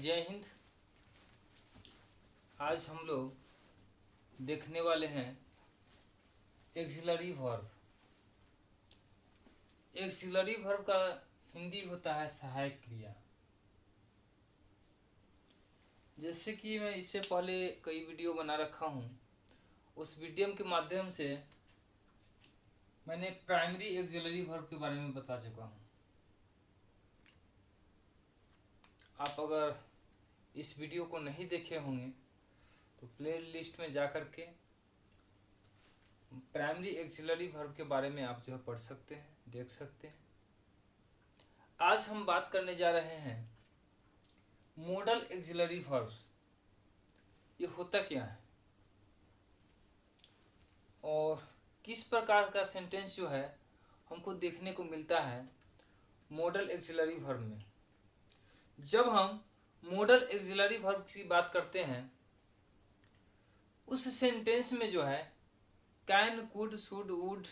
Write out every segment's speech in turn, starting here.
जय हिंद। आज हम लोग देखने वाले हैं एक्सिलरी वर्ब। एक्सिलरी वर्ब का हिंदी होता है सहायक क्रिया। जैसे कि मैं इससे पहले कई वीडियो बना रखा हूँ, उस वीडियो के माध्यम से मैंने प्राइमरी एक्सिलरी वर्ब के बारे में बता चुका हूँ। आप अगर इस वीडियो को नहीं देखे होंगे तो प्ले लिस्ट में जा कर के प्राइमरी एक्सिलरी वर्ब के बारे में आप जो है पढ़ सकते हैं, देख सकते हैं। आज हम बात करने जा रहे हैं मॉडल एक्सिलरी वर्ब्स। ये होता क्या है और किस प्रकार का सेंटेंस जो है हमको देखने को मिलता है मॉडल एक्सिलरी वर्ब में। जब हम मॉडल एक्सिलरी वर्ब की बात करते हैं, उस सेंटेंस में जो है कैन, कुड, शुड, वुड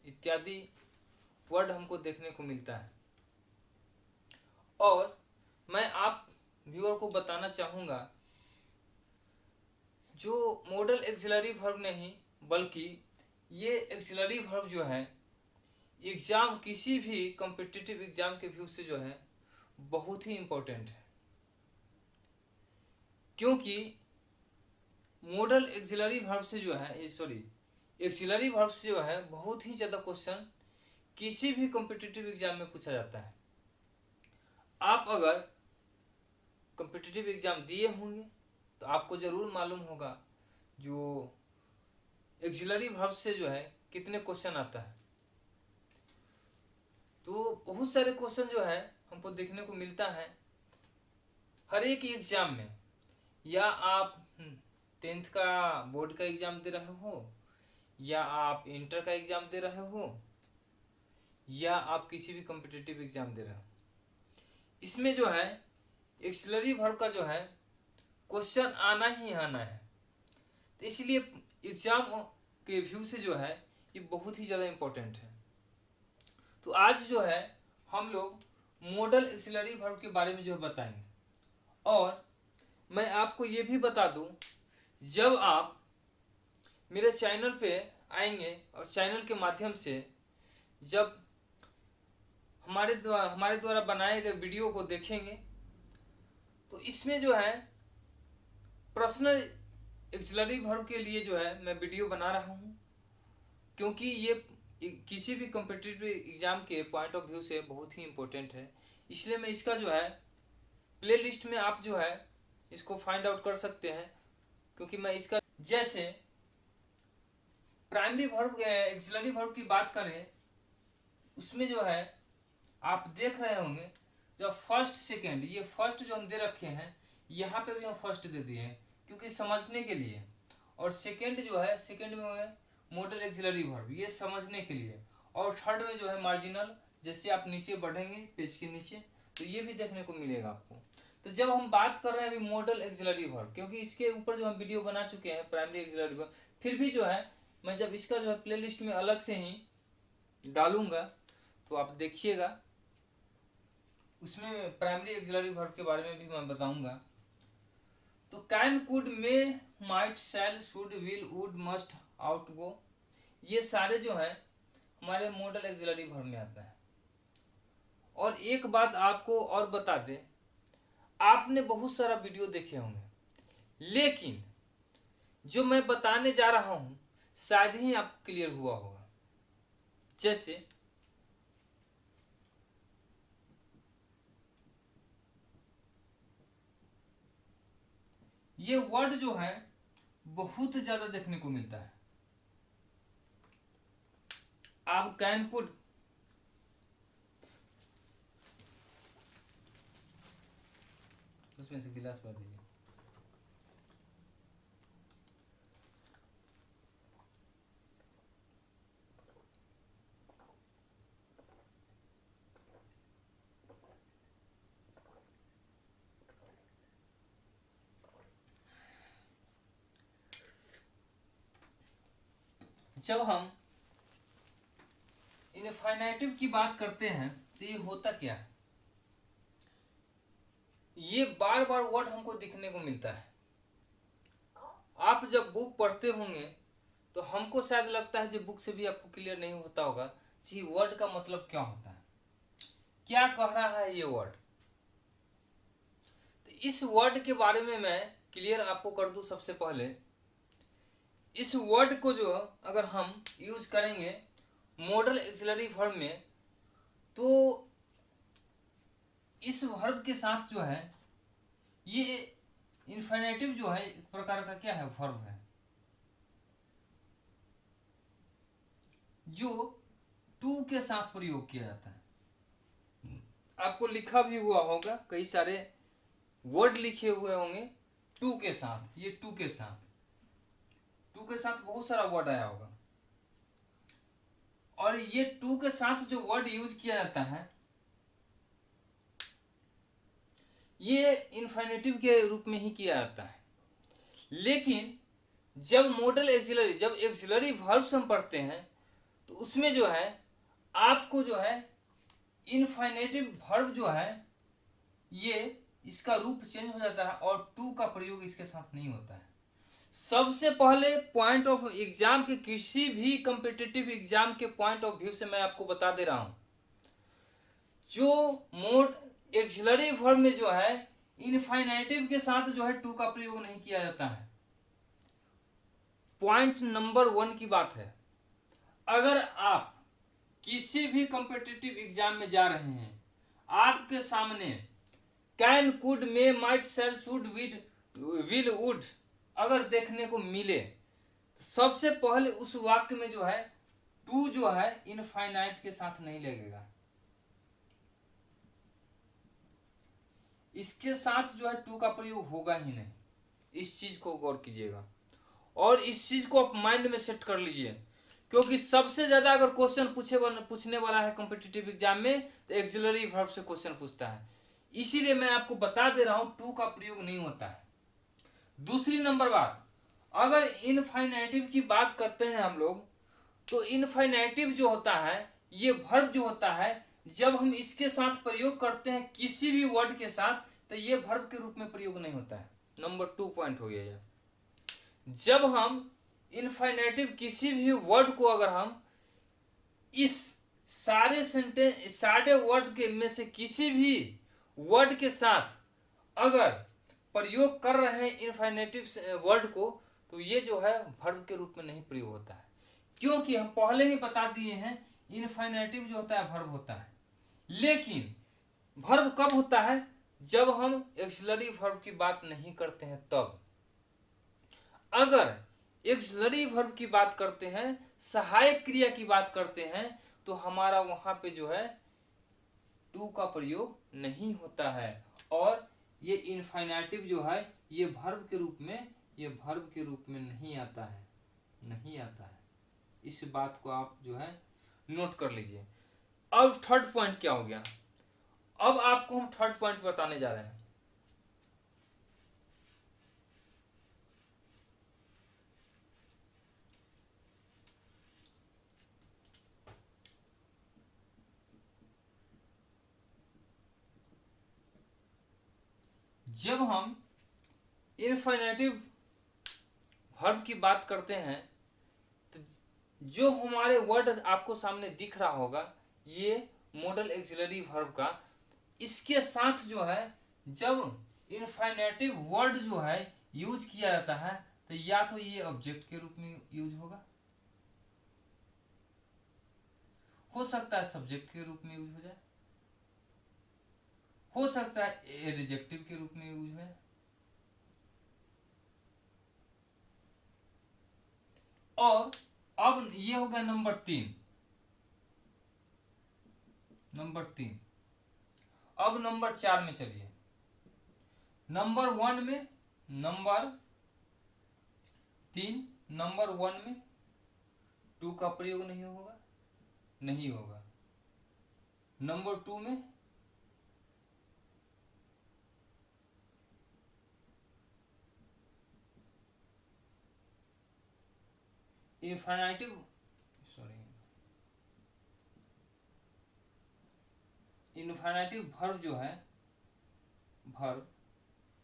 इत्यादि वर्ड हमको देखने को मिलता है। और मैं आप व्यूअर को बताना चाहूँगा, जो मॉडल एक्सिलरी वर्ब नहीं बल्कि ये एक्सिलरी वर्ब जो है एग्ज़ाम, किसी भी कॉम्पिटिटिव एग्ज़ाम के व्यू से जो है बहुत ही इम्पोर्टेंट है। क्योंकि मॉडल एक्सिलरी वर्ब से जो है एक्सिलरी वर्ब से जो है बहुत ही ज़्यादा क्वेश्चन किसी भी कॉम्पिटिटिव एग्ज़ाम में पूछा जाता है। आप अगर कॉम्पिटिटिव एग्ज़ाम दिए होंगे तो आपको ज़रूर मालूम होगा जो एक्सिलरी वर्ब से जो है कितने क्वेश्चन आता है। तो बहुत सारे क्वेश्चन जो है हमको देखने को मिलता है हर एक एग्ज़ाम में। या आप 10th का बोर्ड का एग्ज़ाम दे रहे हो, या आप इंटर का एग्ज़ाम दे रहे हो, या आप किसी भी कॉम्पिटिटिव एग्ज़ाम दे रहे हो, इसमें जो है एक्सिलरी वर्ब का जो है क्वेश्चन आना ही आना है। तो इसलिए एग्ज़ाम के व्यू से जो है ये बहुत ही ज़्यादा इम्पोर्टेंट है। तो आज जो है हम लोग मॉडल एक्सिलरी वर्ब के बारे में जो है बताएंगे। और मैं आपको ये भी बता दूं, जब आप मेरे चैनल पे आएंगे और चैनल के माध्यम से जब हमारे द्वारा बनाए गए वीडियो को देखेंगे तो इसमें जो है पर्सनल एक्सिलरी वर्ब के लिए जो है मैं वीडियो बना रहा हूँ। क्योंकि ये किसी भी कॉम्पिटिटिव एग्ज़ाम के पॉइंट ऑफ व्यू से बहुत ही इम्पोर्टेंट है। इसलिए मैं इसका जो है प्ले लिस्ट में आप जो है इसको फाइंड आउट कर सकते हैं। क्योंकि मैं इसका जैसे प्राइमरी वर्ब एक्सिलरी वर्ब की बात करें, उसमें जो है आप देख रहे होंगे जब फर्स्ट सेकेंड, ये फर्स्ट जो हम दे रखे हैं यहाँ पे भी हम फर्स्ट दे दिए हैं क्योंकि समझने के लिए। और सेकेंड जो है, सेकेंड में है मॉडल एक्सिलरी वर्ब, ये समझने के लिए। और थर्ड में जो है मार्जिनल, जैसे आप नीचे बढ़ेंगे पेज के नीचे तो ये भी देखने को मिलेगा आपको। तो जब हम बात कर रहे हैं अभी मॉडल एक्सिलरी वर्ब, क्योंकि इसके ऊपर जो हम वीडियो बना चुके हैं प्राइमरी एक्सिलरी वर्ब, फिर भी जो है मैं जब इसका जो है प्ले लिस्ट में अलग से ही डालूंगा तो आप देखिएगा, उसमें प्राइमरी एक्सिलरी वर्ब के बारे में भी मैं बताऊंगा। तो can, could, may, might, shall, should, will, would, must, out, go, ये सारे जो है हमारे मॉडल एक्सिलरी वर्ब में आता है। और एक बात आपको और बता दे, आपने बहुत सारा वीडियो देखे होंगे, लेकिन जो मैं बताने जा रहा हूं शायद ही आपको क्लियर हुआ होगा। जैसे ये वर्ड जो है बहुत ज्यादा देखने को मिलता है। आप कैन, कुड, उसमें से गिलास भर दीजिए। जब हम इनफाइनाइटिव की बात करते हैं तो ये होता क्या है, ये बार बार वर्ड हमको दिखने को मिलता है। आप जब बुक पढ़ते होंगे तो हमको शायद लगता है जो बुक से भी आपको क्लियर नहीं होता होगा कि वर्ड का मतलब क्या होता है, क्या कह रहा है ये वर्ड। तो इस वर्ड के बारे में मैं क्लियर आपको कर दूं। सबसे पहले इस वर्ड को जो अगर हम यूज करेंगे मॉडल एक्सिलरी वर्ब में, तो इस वर्ब के साथ जो है ये इन्फिनेटिव जो है एक प्रकार का क्या है, वर्ब है, जो टू के साथ प्रयोग किया जाता है। आपको लिखा भी हुआ होगा, कई सारे वर्ड लिखे हुए होंगे टू के साथ। ये टू के साथ, टू के साथ बहुत सारा वर्ड आया होगा। और ये टू के साथ जो वर्ड यूज किया जाता है ये इन्फिनेटिव के रूप में ही किया जाता है। लेकिन जब मॉडल एक्सिलरी, जब एक्सिलरी वर्ब्स हम पढ़ते हैं तो उसमें जो है आपको जो है इन्फिनेटिव वर्ब जो है ये इसका रूप चेंज हो जाता है और टू का प्रयोग इसके साथ नहीं होता है। सबसे पहले पॉइंट ऑफ एग्जाम के, किसी भी कॉम्पिटिटिव एग्जाम के पॉइंट ऑफ व्यू से मैं आपको बता दे रहा हूं, जो मोड एक्सिलरी वर्ब में जो है इनफाइनेटिव के साथ जो है टू का प्रयोग नहीं किया जाता है। पॉइंट नंबर 1 की बात है। अगर आप किसी भी कॉम्पिटिटिव एग्जाम में जा रहे हैं, आपके सामने can, could, may, might, shall, should, will, would अगर देखने को मिले तो सबसे पहले उस वाक्य में जो है टू जो है इनफाइनाइट के साथ नहीं लगेगा, इसके साथ जो है टू का प्रयोग होगा ही नहीं। इस चीज को गौर कीजिएगा और इस चीज को आप माइंड में सेट कर लीजिए, क्योंकि सबसे ज्यादा अगर क्वेश्चन पूछने वाला है कॉम्पिटिटिव एग्जाम में तो एक्सिलरी वर्ब से क्वेश्चन पूछता है। इसीलिए मैं आपको बता दे रहा हूं टू का प्रयोग नहीं होता है। दूसरी नंबर बात, अगर इनफाइनेटिव की बात करते हैं हम लोग, तो इनफाइनेटिव जो होता है ये वर्ब जो होता है जब हम इसके साथ प्रयोग करते हैं किसी भी वर्ड के साथ तो ये वर्ब के रूप में प्रयोग नहीं होता है। नंबर 2 पॉइंट हो गया ये। जब हम इनफाइनेटिव किसी भी वर्ड को अगर हम इस सारे सेंटेंस, सारे वर्ड के में से किसी भी वर्ड के साथ अगर प्रयोग कर रहे हैं इनफाइनेटिव वर्ड को, तो ये जो है वर्ब के रूप में नहीं प्रयोग होता है, क्योंकि हम पहले ही बता दिए हैं इनफाइनेटिव जो होता है वर्ब होता है। लेकिन वर्ब कब होता है, जब हम एक्सिलरी वर्ब की बात नहीं करते हैं तब। अगर एक्सिलरी वर्ब की बात करते हैं, सहायक क्रिया की बात करते हैं, तो हमारा वहां पे जो है टू का प्रयोग नहीं होता है और ये इनफाइनेटिव जो है ये वर्ब के रूप में, ये वर्ब के रूप में नहीं आता है, नहीं आता है। इस बात को आप जो है नोट कर लीजिए। अब थर्ड पॉइंट क्या हो गया, अब आपको हम थर्ड पॉइंट बताने जा रहे हैं। जब हम इनफिनेटिव वर्ब की बात करते हैं तो जो हमारे वर्ड आपको सामने दिख रहा होगा ये मॉडल एक्सिलरी वर्ब का, इसके साथ जो है जब इनफिनेटिव वर्ड जो है यूज किया जाता है तो या तो ये ऑब्जेक्ट के रूप में यूज होगा, हो सकता है सब्जेक्ट के रूप में यूज हो जाए, हो सकता है एडजेक्टिव के रूप में यूज हो। और अब ये हो गया नंबर 3, नंबर 3। अब नंबर 4 में चलिए। नंबर 1 में, नंबर 3, नंबर 1 में टू का प्रयोग नहीं होगा, नहीं होगा। नंबर 2 में इनफिनेटिव, सॉरी, इनफिनेटिव वर्ब जो है वर्ब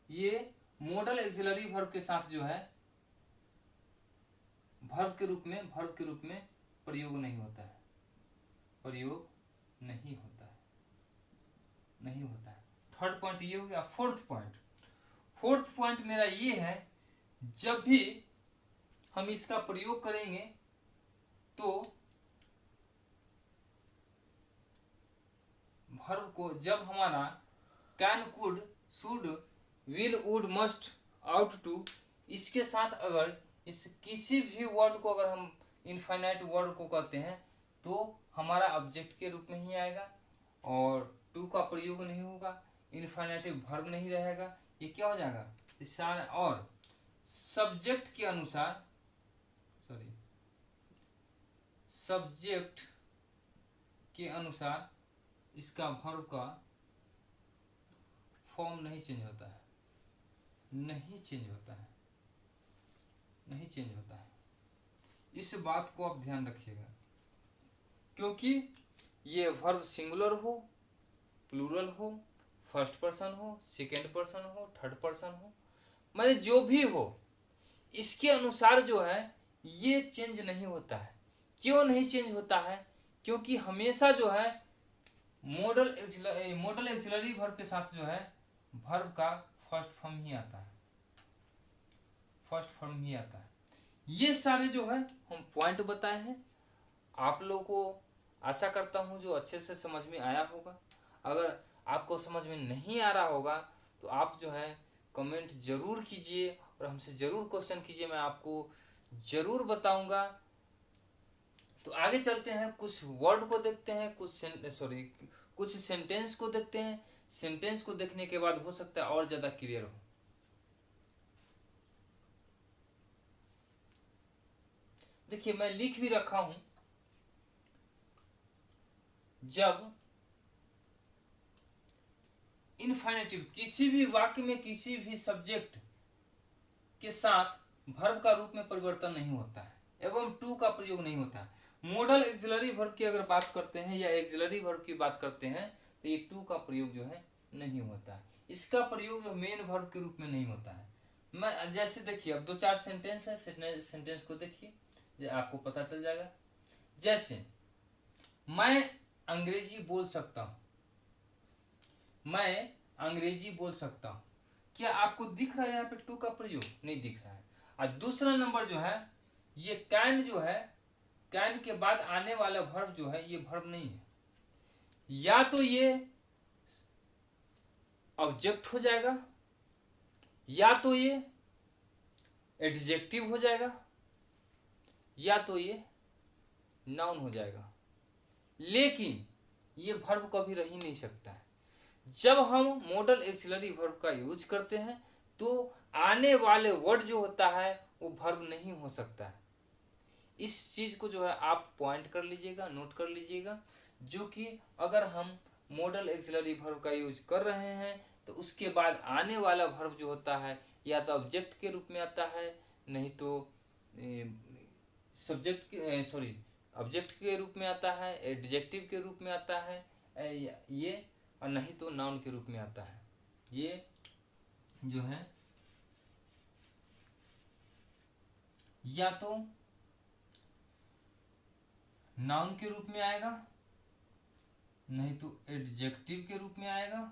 ये मॉडल एक्सिलरी वर्ब के साथ जो है वर्ब के रूप में प्रयोग नहीं होता है, प्रयोग नहीं होता है, नहीं होता है। थर्ड पॉइंट ये हो गया। फोर्थ पॉइंट मेरा ये है, जब भी हम इसका प्रयोग करेंगे तो वर्ब को जब हमारा can, could, should, will, would, must, ought to, इसके साथ अगर इस किसी भी वर्ड को अगर हम इनफाइनाइट वर्ड को कहते हैं तो हमारा ऑब्जेक्ट के रूप में ही आएगा और टू का प्रयोग नहीं होगा, इनफाइनाइटिव वर्ब नहीं रहेगा। ये क्या हो जाएगा सारा। और सब्जेक्ट के अनुसार सब्जेक्ट के अनुसार इसका वर्ब का फॉर्म नहीं चेंज होता है, नहीं चेंज होता है, नहीं चेंज होता है। इस बात को आप ध्यान रखिएगा, क्योंकि ये वर्ब सिंगुलर हो, प्लूरल हो, फर्स्ट पर्सन हो, सेकेंड पर्सन हो, थर्ड पर्सन हो, माने जो भी हो, इसके अनुसार जो है ये चेंज नहीं होता है। क्यों नहीं चेंज होता है? क्योंकि हमेशा जो है मॉडल एक्सिलरी वर्ब के साथ जो है वर्ब का फर्स्ट फॉर्म ही आता है, फर्स्ट फॉर्म ही आता है। ये सारे जो है हम पॉइंट बताए हैं, आप लोगों को आशा करता हूँ जो अच्छे से समझ में आया होगा। अगर आपको समझ में नहीं आ रहा होगा तो आप जो है कमेंट जरूर कीजिए और हमसे ज़रूर क्वेश्चन कीजिए, मैं आपको ज़रूर बताऊंगा। तो आगे चलते हैं, कुछ वर्ड को देखते हैं, कुछ सेंटेंस को देखते हैं। सेंटेंस को देखने के बाद हो सकता है और ज़्यादा क्लियर हो। देखिए मैं लिख भी रखा हूं, जब इनफाइनेटिव किसी भी वाक्य में किसी भी सब्जेक्ट के साथ वर्ब का रूप में परिवर्तन नहीं होता है एवं टू का प्रयोग नहीं होता है। मॉडल एक्सिलरी वर्ब की अगर बात करते हैं या एक्सिलरी वर्ब की बात करते हैं तो ये टू का प्रयोग जो है नहीं होता है। इसका प्रयोग जो मेन वर्ब के रूप में नहीं होता है। मैं जैसे देखिए अब 2-4 सेंटेंस है, सेंटेंस को देखिए आपको पता चल जाएगा। जैसे मैं अंग्रेजी बोल सकता हूँ, मैं अंग्रेजी बोल सकता हूँ, क्या आपको दिख रहा है यहाँ पे टू का प्रयोग? नहीं दिख रहा है। और दूसरा नंबर जो है ये कैन जो है, कैन के बाद आने वाला वर्ब जो है ये वर्ब नहीं है, या तो ये ऑब्जेक्ट हो जाएगा या तो ये एडजेक्टिव हो जाएगा या तो ये नाउन हो जाएगा, लेकिन ये वर्ब कभी रह ही नहीं सकता है। जब हम मॉडल एक्सिलरी वर्ब का यूज करते हैं तो आने वाले वर्ड जो होता है वो वर्ब नहीं हो सकता है। इस चीज़ को जो है आप पॉइंट कर लीजिएगा, नोट कर लीजिएगा, जो कि अगर हम मॉडल एक्सिलरी वर्ब का यूज कर रहे हैं तो उसके बाद आने वाला वर्ब जो होता है या तो ऑब्जेक्ट के रूप में आता है, नहीं तो ऑब्जेक्ट के रूप में आता है, एडजेक्टिव के रूप में आता है, ये, और नहीं तो नाउन के रूप में आता है। ये जो है या तो नाउन के रूप में आएगा, नहीं तो एडजेक्टिव के रूप में आएगा,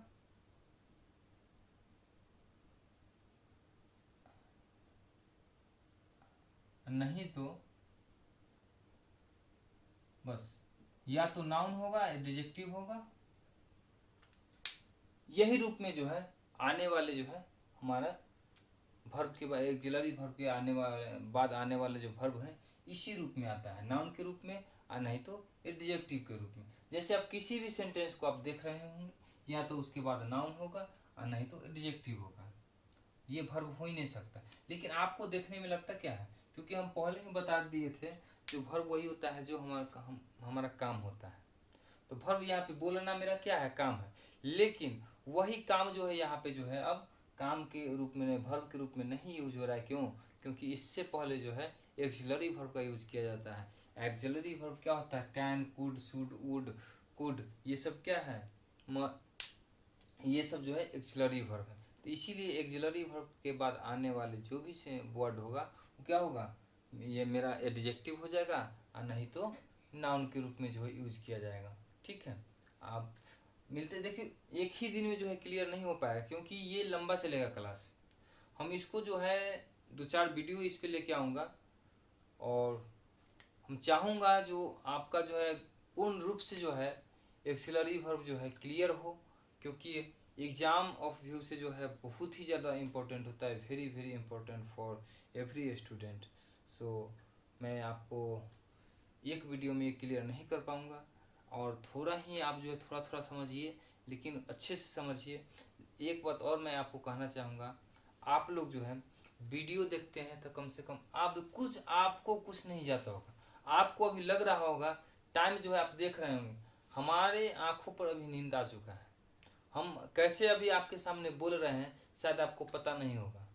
नहीं तो बस या तो नाउन होगा, एडजेक्टिव होगा। यही रूप में जो है आने वाले जो है हमारा वर्ब के बाद एक्सिलरी वर्ब के आने वाले जो वर्ब है इसी रूप में आता है, नाउन के रूप में और नहीं तो एडजेक्टिव के रूप में। जैसे आप किसी भी सेंटेंस को आप देख रहे होंगे या तो उसके बाद नाउन होगा और नहीं तो एडजेक्टिव होगा, ये वर्ब हो ही नहीं सकता। लेकिन आपको देखने में लगता क्या है, क्योंकि हम पहले ही बता दिए थे जो वर्ब वही होता है जो हमारा काम होता है। तो वर्ब यहाँ पे बोलना मेरा क्या है, काम है, लेकिन वही काम जो है यहाँ पे जो है अब काम के रूप में, वर्ब के रूप में नहीं यूज हो रहा है। क्यों? क्योंकि इससे पहले जो है एक्सिलरी वर्ब का यूज किया जाता है। एक्सिलरी वर्ब क्या होता है? Can, could, should, would, could, ये सब क्या है? ये सब जो है एक्सिलरी वर्ब है। तो इसीलिए एक्सिलरी वर्ब के बाद आने वाले जो भी से वर्ड होगा वो क्या होगा, ये मेरा एडजेक्टिव हो जाएगा और नहीं तो नाउन के रूप में जो है यूज किया जाएगा। ठीक है, आप मिलते देखिए एक ही दिन में जो है क्लियर नहीं हो पाएगा क्योंकि ये लंबा चलेगा क्लास। हम इसको जो है 2-4 वीडियो इस पे लेके आऊँगा और हम चाहूँगा जो आपका जो है पूर्ण रूप से जो है एक्सिलरी वर्ब जो है क्लियर हो, क्योंकि एग्ज़ाम ऑफ व्यू से जो है बहुत ही ज़्यादा इम्पोर्टेंट होता है, very very important for every student. So मैं आपको एक वीडियो में क्लियर नहीं कर पाऊँगा और थोड़ा ही आप जो है थोड़ा थोड़ा समझिए, लेकिन अच्छे से समझिए। एक बात और मैं आपको कहना चाहूँगा, आप लोग जो है वीडियो देखते हैं तो कम से कम आपको कुछ नहीं जाता होगा, आपको अभी लग रहा होगा टाइम जो है आप देख रहे होंगे, हमारे आँखों पर अभी नींद आ चुका है, हम कैसे अभी आपके सामने बोल रहे हैं शायद आपको पता नहीं होगा,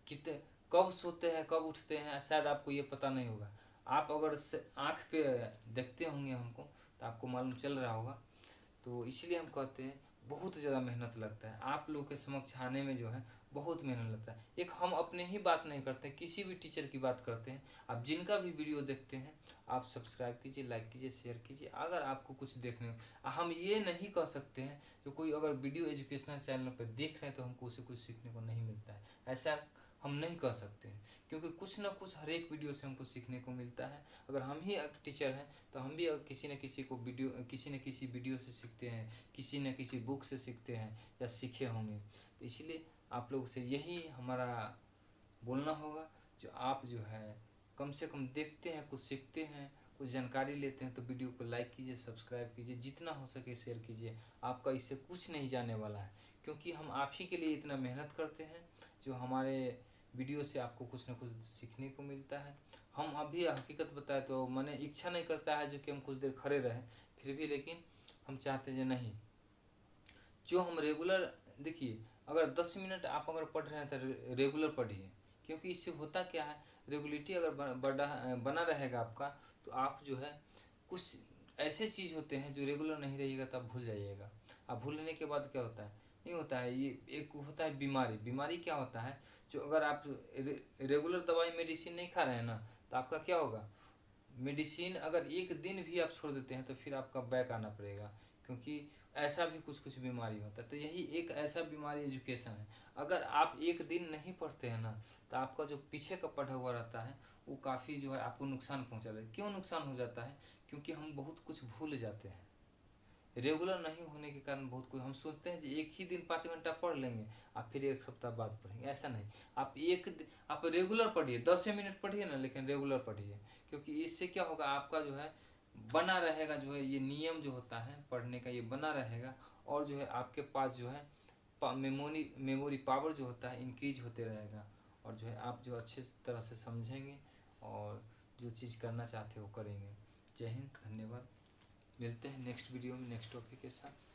कितने कब सोते हैं कब उठते हैं शायद आपको ये पता नहीं होगा। आप अगर आँख पे देखते होंगे हमको तो आपको मालूम चल रहा होगा। तो इसीलिए हम कहते हैं बहुत ज़्यादा मेहनत लगता है, आप लोग के समक्ष आने में जो है बहुत मेहनत लगता है। एक हम अपने ही बात नहीं करते, किसी भी टीचर की बात करते हैं। आप जिनका भी वीडियो देखते हैं आप सब्सक्राइब कीजिए, लाइक कीजिए, शेयर कीजिए। अगर आपको कुछ देखने हम ये नहीं कह सकते हैं कि कोई अगर वीडियो एजुकेशनल चैनल पर देख रहे हैं तो हमको उसे कुछ सीखने को नहीं मिलता है, ऐसा हम नहीं कह सकते हैं, क्योंकि कुछ ना कुछ हर एक वीडियो से हमको सीखने को मिलता है। अगर हम ही एक टीचर हैं तो हम भी किसी न किसी को किसी न किसी वीडियो से सीखते हैं, किसी न किसी बुक से सीखते हैं या सीखे होंगे। तो इसलिए आप लोग से यही हमारा बोलना होगा, जो आप जो है कम से कम देखते हैं, कुछ सीखते हैं, कुछ जानकारी लेते हैं तो वीडियो को लाइक कीजिए, सब्सक्राइब कीजिए, जितना हो सके शेयर कीजिए। आपका इससे कुछ नहीं जाने वाला है, क्योंकि हम आप ही के लिए इतना मेहनत करते हैं, जो हमारे वीडियो से आपको कुछ ना कुछ सीखने को मिलता है। हम अभी हकीकत बताए तो मैंने इच्छा नहीं करता है जो कि हम कुछ देर खड़े रहें, फिर भी लेकिन हम चाहते हैं नहीं, जो हम रेगुलर देखिए अगर 10 मिनट आप अगर पढ़ रहे हैं तो रेगुलर पढ़िए, क्योंकि इससे होता क्या है, रेगुलरिटी अगर बना रहेगा आपका तो आप जो है कुछ ऐसे चीज़ होते हैं जो रेगुलर नहीं रहिएगा तो आप भूल जाइएगा। आप भूलने के बाद क्या होता है, नहीं होता है, ये एक होता है बीमारी क्या होता है, जो अगर आप रेगुलर दवाई मेडिसिन नहीं खा रहे हैं ना तो आपका क्या होगा, मेडिसिन अगर एक दिन भी आप छोड़ देते हैं तो फिर आपका बैक आना पड़ेगा, क्योंकि ऐसा भी कुछ कुछ बीमारी होता है। तो यही एक ऐसा बीमारी एजुकेशन है, अगर आप एक दिन नहीं पढ़ते हैं ना तो आपका जो पीछे का पढ़ा हुआ रहता है वो काफ़ी जो है आपको नुकसान पहुंचा देता है। क्यों नुकसान हो जाता है, क्योंकि हम बहुत कुछ भूल जाते हैं, रेगुलर नहीं होने के कारण बहुत कुछ हम सोचते हैं कि एक ही दिन 5 घंटा पढ़ लेंगे आप फिर एक सप्ताह बाद पढ़ेंगे, ऐसा नहीं। आप रेगुलर पढ़िए, 10 मिनट पढ़िए ना, लेकिन रेगुलर पढ़िए, क्योंकि इससे क्या होगा आपका जो है बना रहेगा, जो है ये नियम जो होता है पढ़ने का ये बना रहेगा, और जो है आपके पास जो है मेमोरी पावर जो होता है इंक्रीज होते रहेगा, और जो है आप जो अच्छे तरह से समझेंगे और जो चीज़ करना चाहते हो करेंगे। जय हिंद, धन्यवाद। मिलते हैं नेक्स्ट वीडियो में नेक्स्ट टॉपिक के साथ।